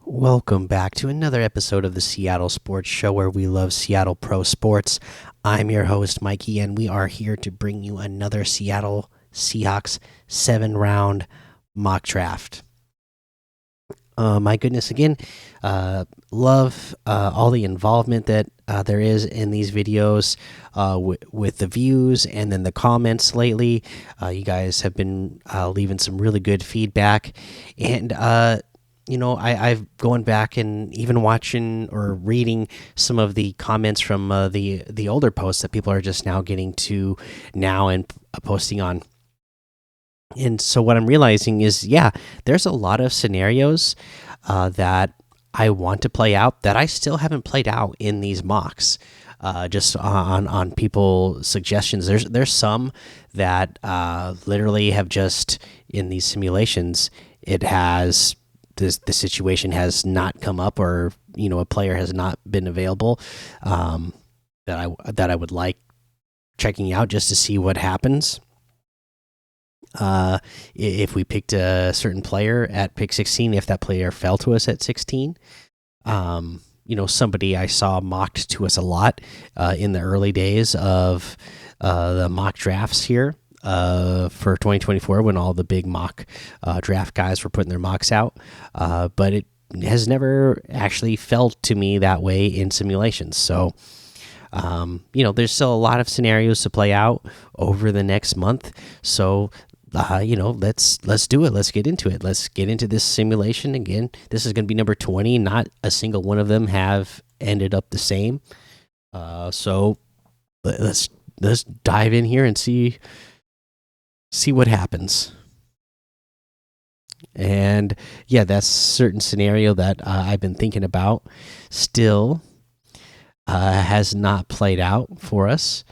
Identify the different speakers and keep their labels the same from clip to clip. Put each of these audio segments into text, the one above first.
Speaker 1: Welcome back to another episode of the Seattle Sports Show where we love Seattle Pro Sports. I'm your host, Mikey, and we are here to bring you another Seattle Seahawks 7 round mock draft. My goodness, again, love all the involvement that there is in these videos with the views and then the comments lately. You guys have been leaving some really good feedback. And, I've gone back and even watching or reading some of the comments from the older posts that people are just now getting to now and posting on. And so what I'm realizing is, yeah, there's a lot of scenarios that I want to play out that I still haven't played out in these mocks. Just on people suggestions, there's some that literally have just in these simulations. It has the situation has not come up, or a player has not been available that I would like checking out just to see what happens. If we picked a certain player at pick 16, if that player fell to us at 16, somebody I saw mocked to us a lot in the early days of the mock drafts here for 2024 when all the big mock draft guys were putting their mocks out, but it has never actually felt to me that way in simulations. So there's still a lot of scenarios to play out over the next month. So let's do it. Let's get into it. Let's get into this simulation again. This is going to be number 20. Not a single one of them have ended up the same. So let's dive in here and see what happens. And yeah, that's a certain scenario that I've been thinking about. Still has not played out for us.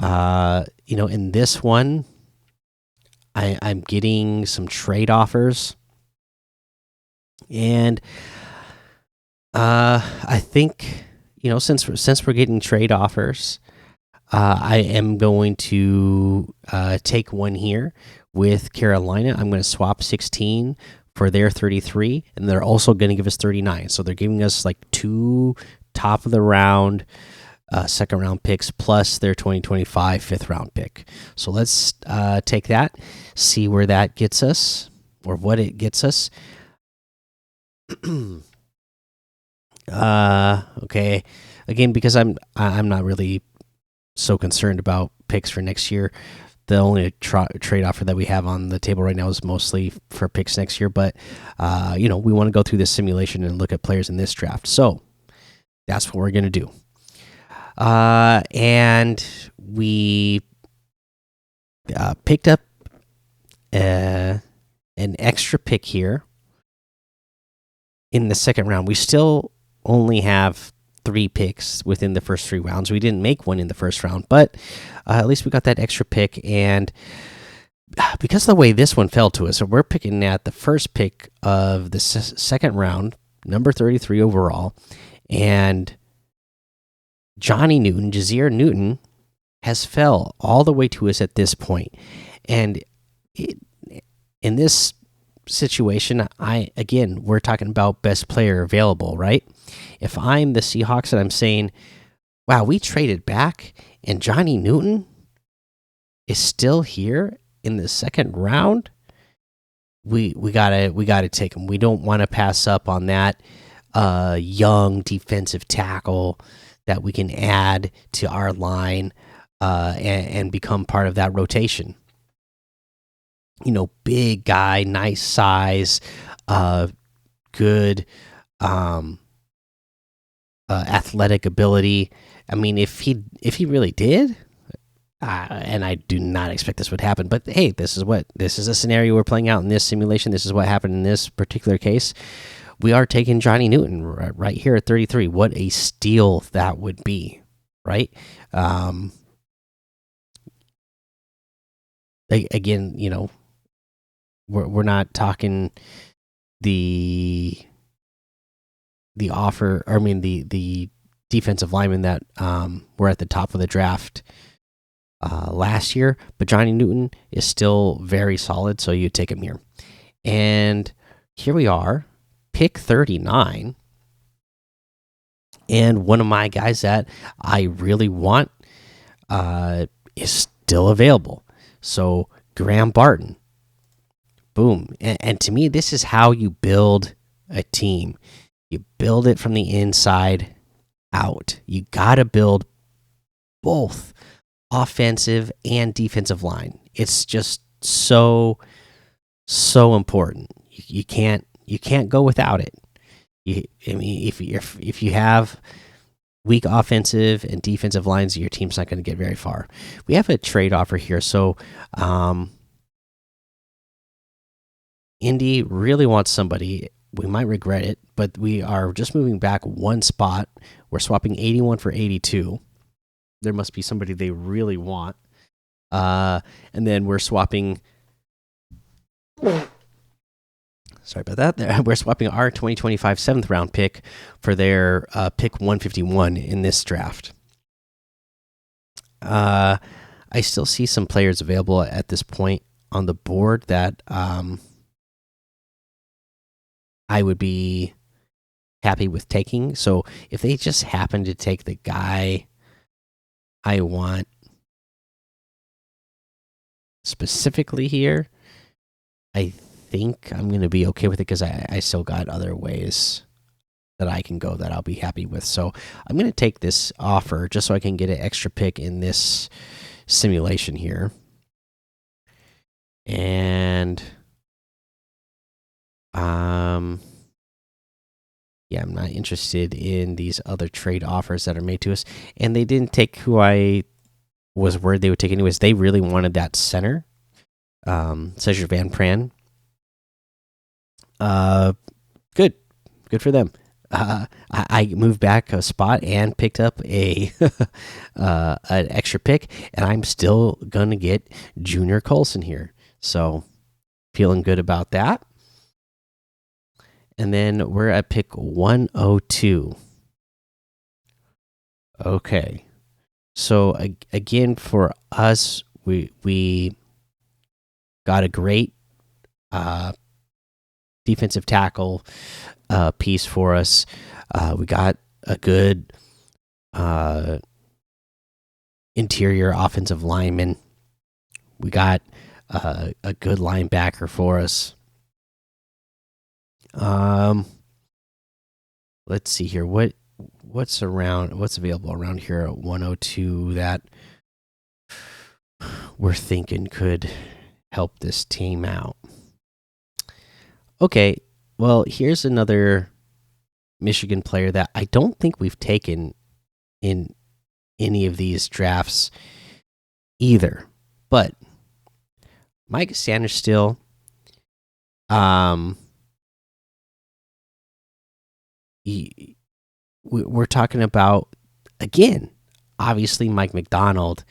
Speaker 1: In this one, I'm getting some trade offers, and I think since we're getting trade offers, I am going to take one here with Carolina. I'm going to swap 16 for their 33, and they're also going to give us 39. So they're giving us like two top of the round second round picks plus their 2025 fifth round pick. So let's take that, see where that gets us or what it gets us. Okay, again, because I'm not really so concerned about picks for next year. The only trade offer that we have on the table right now is mostly for picks next year, but we want to go through this simulation and look at players in this draft. So that's what we're going to do. And we picked up an extra pick here in the second round. We still only have 3 picks within the first 3 rounds. We didn't make one in the first round, but at least we got that extra pick. And because of the way this one fell to us, so we're picking at the first pick of the second round, number 33 overall, and Johnny Newton, Jazeer Newton, has fell all the way to us at this point. And in this situation, we're talking about best player available, right? If I'm the Seahawks and I'm saying, wow, we traded back and Johnny Newton is still here in the second round, we gotta take him. We don't want to pass up on that young defensive tackle that we can add to our line and become part of that rotation. Big guy, nice size, good athletic ability. I mean, if he really did, and I do not expect this would happen, but hey, this is a scenario we're playing out in this simulation. This is what happened in this particular case. We are taking Johnny Newton right here at 33. What a steal that would be, right? Again, we're not talking the offer. Or, I mean, the defensive lineman that were at the top of the draft last year, but Johnny Newton is still very solid. So you take him here, and here we are. pick 39. And one of my guys that I really want is still available. So Graham Barton. Boom. And to me, this is how you build a team. You build it from the inside out. You got to build both offensive and defensive line. It's just so important. You can't go without it. I mean, if you have weak offensive and defensive lines, your team's not going to get very far. We have a trade offer here, so Indy really wants somebody. We might regret it, but we are just moving back one spot. We're swapping 81 for 82. There must be somebody they really want. And then we're swapping. Sorry about that. We're swapping our 2025 7th round pick for their pick 151 in this draft. I still see some players available at this point on the board that I would be happy with taking. So if they just happen to take the guy I want specifically here, I think I'm going to be okay with it because I still got other ways that I can go that I'll be happy with. So I'm going to take this offer just so I can get an extra pick in this simulation here. And yeah, I'm not interested in these other trade offers that are made to us. And they didn't take who I was worried they would take anyways. They really wanted that center, Cesar Van Pran. Good for them. I moved back a spot and picked up a an extra pick, and I'm still gonna get Junior Colson here. So feeling good about that. And then we're at pick 102. Okay. So again, for us, we got a great defensive tackle piece for us. We got a good interior offensive lineman. We got a good linebacker for us. Let's see here. What's available around here at 102 that we're thinking could help this team out? Okay, well, here's another Michigan player that I don't think we've taken in any of these drafts either. But Mike Sanders still, we're talking about, again, obviously Mike McDonald,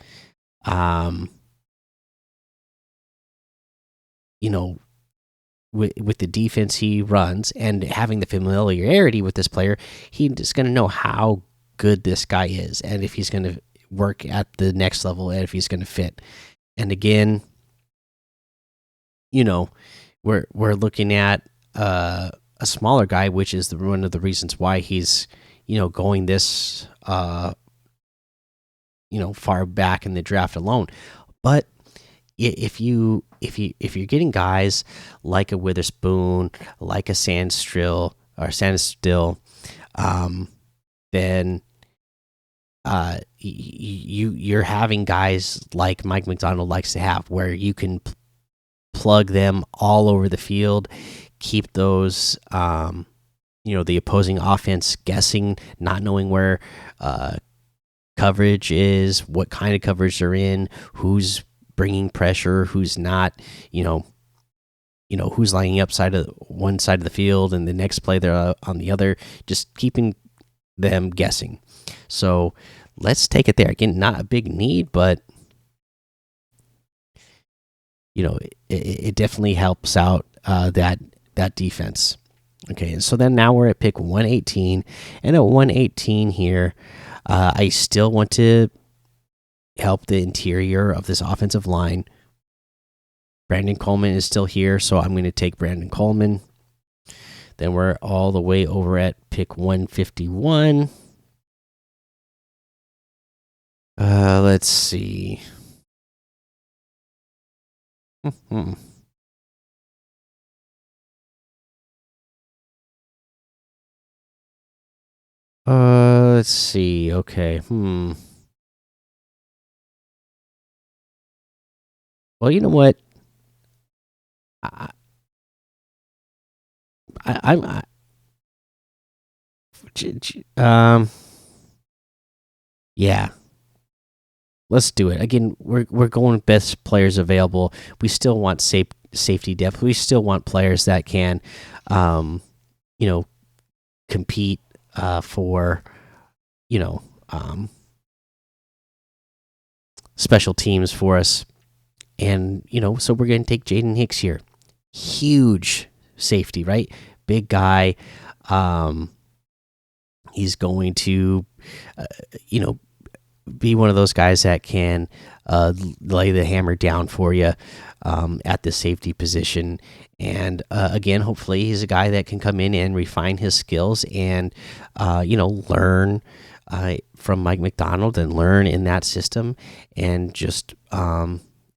Speaker 1: you know, with the defense he runs and having the familiarity with this player, he's going to know how good this guy is and if he's going to work at the next level and if he's going to fit. And again, you know, we're looking at a smaller guy, which is one of the reasons why he's, you know, going this you know, far back in the draft alone. But if you're getting guys like a Witherspoon, like a Sandstill, then you're having guys like Mike McDonald likes to have, where you can plug them all over the field, keep those you know, the opposing offense guessing, not knowing where coverage is, what kind of coverage they're in, who's bringing pressure, who's not, you know, who's lining up one side of the field and the next play they're on the other, just keeping them guessing. So let's take it there. Again, not a big need, but you know, it definitely helps out that defense. Okay, and so then now we're at pick 118, and at 118 here, I still want to help the interior of this offensive line. Brandon Coleman is still here, so I'm going to take Brandon Coleman. Then we're all the way over at pick 151. Let's see. Let's see. Okay. Well, you know what? I, I'm. Yeah. Let's do it again. We're going best players available. We still want safety depth. We still want players that can, um, you know, compete for, you know, special teams for us. And so we're going to take Jaden Hicks here. Huge safety, right? Big guy. Um, he's going to, you know, be one of those guys that can lay the hammer down for you at the safety position. And again, hopefully, he's a guy that can come in and refine his skills and, learn from Mike McDonald and learn in that system and just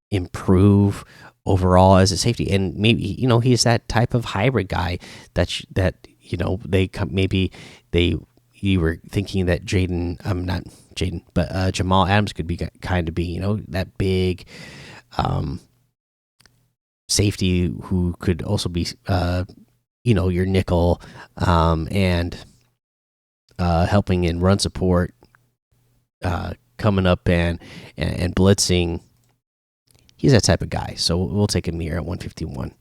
Speaker 1: improve overall as a safety. And maybe he's that type of hybrid guy that maybe they you were thinking that not Jaden, but Jamal Adams could be kind of be, that big safety who could also be, your nickel and helping in run support, coming up and blitzing. He's that type of guy. So we'll take him here at 151.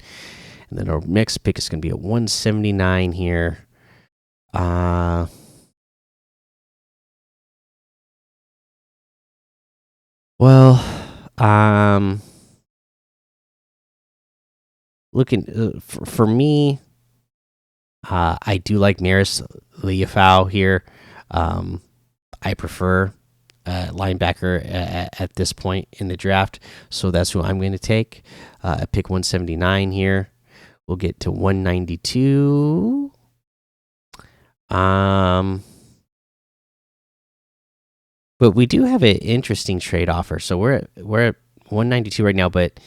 Speaker 1: And then our next pick is going to be at 179 here. Well, looking for me, I do like Maris Liafau here. I prefer linebacker at this point in the draft, so that's who I'm going to take. At pick 179 here, we'll get to 192. But we do have an interesting trade offer. So we're at 192 right now, but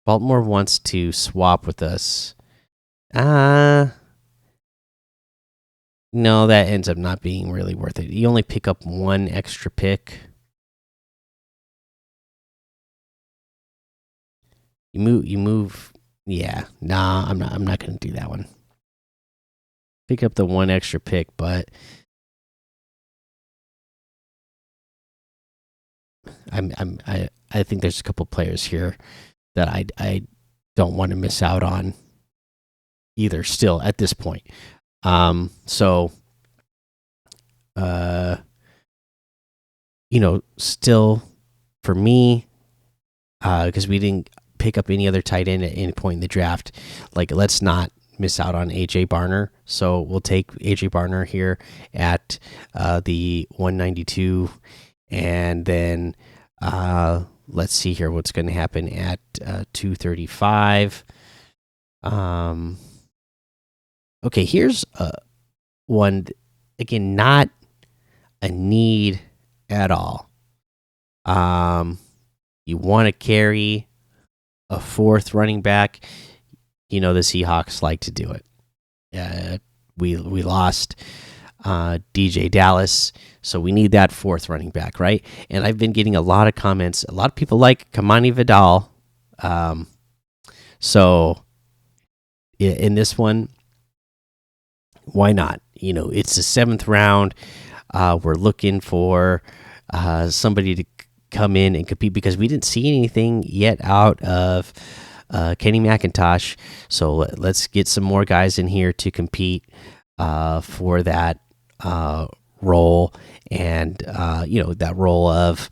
Speaker 1: Baltimore wants to swap with us. No, that ends up not being really worth it. You only pick up one extra pick. You move. Yeah, nah, I'm not going to do that one. Pick up the one extra pick, but I think there's a couple players here that I don't want to miss out on either. Still at this point, still for me, because we didn't pick up any other tight end at any point in the draft. Like, let's not miss out on AJ Barner. So we'll take AJ Barner here at the 192, and then let's see here what's going to happen at 235. Okay, here's one again, not a need at all. You want to carry a fourth running back. The Seahawks like to do it. We lost DJ Dallas, so we need that fourth running back, right? And I've been getting a lot of comments. A lot of people like Kamani Vidal. So in this one, why not? It's the 7th round. We're looking for somebody to come in and compete because we didn't see anything yet out of Kenny McIntosh. So let's get some more guys in here to compete for that role, and that role of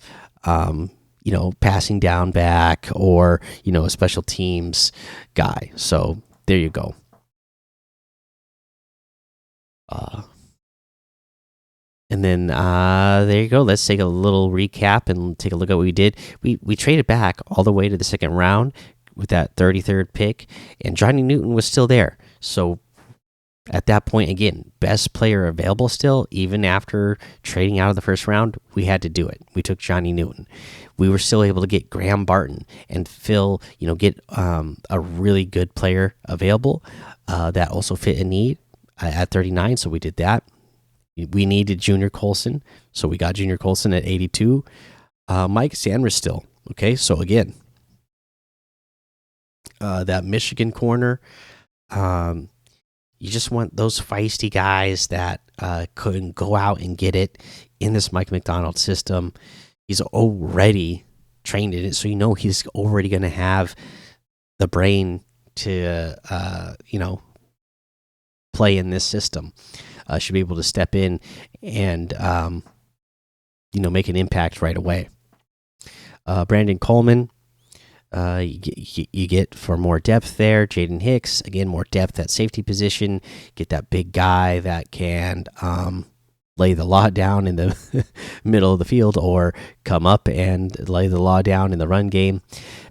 Speaker 1: passing down back or a special teams guy. So there you go. And then there you go. Let's take a little recap and take a look at what we did. We traded back all the way to the 2nd round, with that 33rd pick, and Johnny Newton was still there. So at that point, again, best player available still, even after trading out of the first round, we had to do it. We took Johnny Newton. We were still able to get Graham Barton and Phil, get a really good player available that also fit a need at 39. So we did that. We needed Junior Colson, so we got Junior Colson at 82. Mike Sanders still. Okay, so again, that Michigan corner. You just want those feisty guys that couldn't go out and get it in this Mike McDonald system. He's already trained in it, so he's already going to have the brain to play in this system. Should be able to step in and make an impact right away. Brandon Coleman. You get for more depth there. Jaden Hicks, again, more depth at safety position. Get that big guy that can lay the law down in the middle of the field or come up and lay the law down in the run game.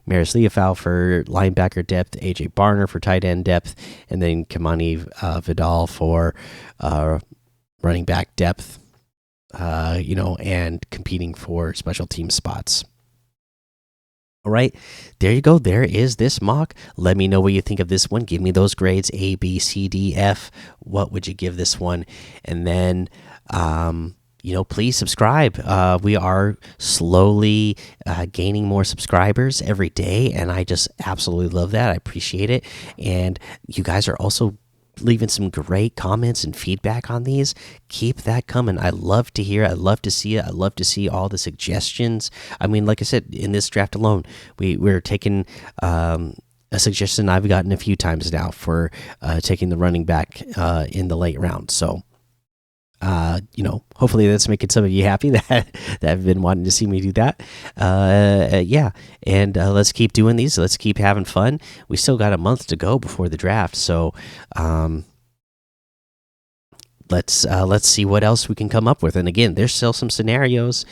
Speaker 1: Maris Leofau for linebacker depth. AJ Barner for tight end depth. And then Kamani Vidal for running back depth, and competing for special team spots. All right, there you go. There is this mock. Let me know what you think of this one. Give me those grades A, B, C, D, F. What would you give this one? And then, please subscribe. We are slowly gaining more subscribers every day, and I just absolutely love that. I appreciate it. And you guys are also leaving some great comments and feedback on these. Keep that coming. I love to hear it. I love to see it. I love to see all the suggestions. I mean, like I said, in this draft alone, we're taking a suggestion I've gotten a few times now for taking the running back in the late round. So hopefully that's making some of you happy that have been wanting to see me do that. Yeah, and let's keep doing these. Let's keep having fun. We still got a month to go before the draft, so let's see what else we can come up with. And again, there's still some scenarios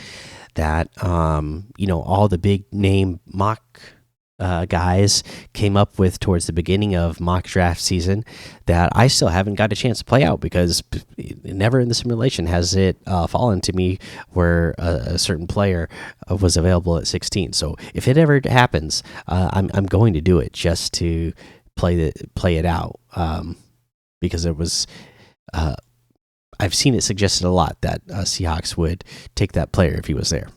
Speaker 1: that all the big name mock guys came up with towards the beginning of mock draft season that I still haven't got a chance to play out because never in the simulation has it fallen to me where a certain player was available at 16. So if it ever happens, I'm going to do it just to play it out because it was. I've seen it suggested a lot that Seahawks would take that player if he was there.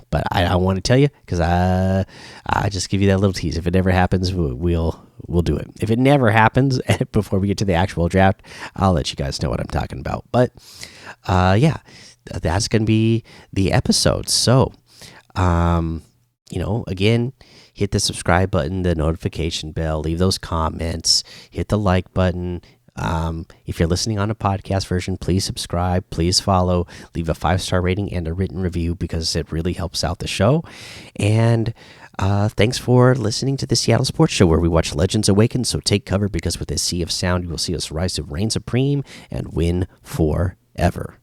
Speaker 1: But I don't want to tell you because I just give you that little tease. If it ever happens, we'll do it. If it never happens before we get to the actual draft, I'll let you guys know what I'm talking about. But yeah, that's going to be the episode. So, again, hit the subscribe button, the notification bell, leave those comments, hit the like button. If you're listening on a podcast version, please subscribe, please follow, leave a 5-star rating and a written review because it really helps out the show. And thanks for listening to the Seattle Sports Show where we watch legends awaken. So take cover because with a sea of sound, you will see us rise to reign supreme and win forever.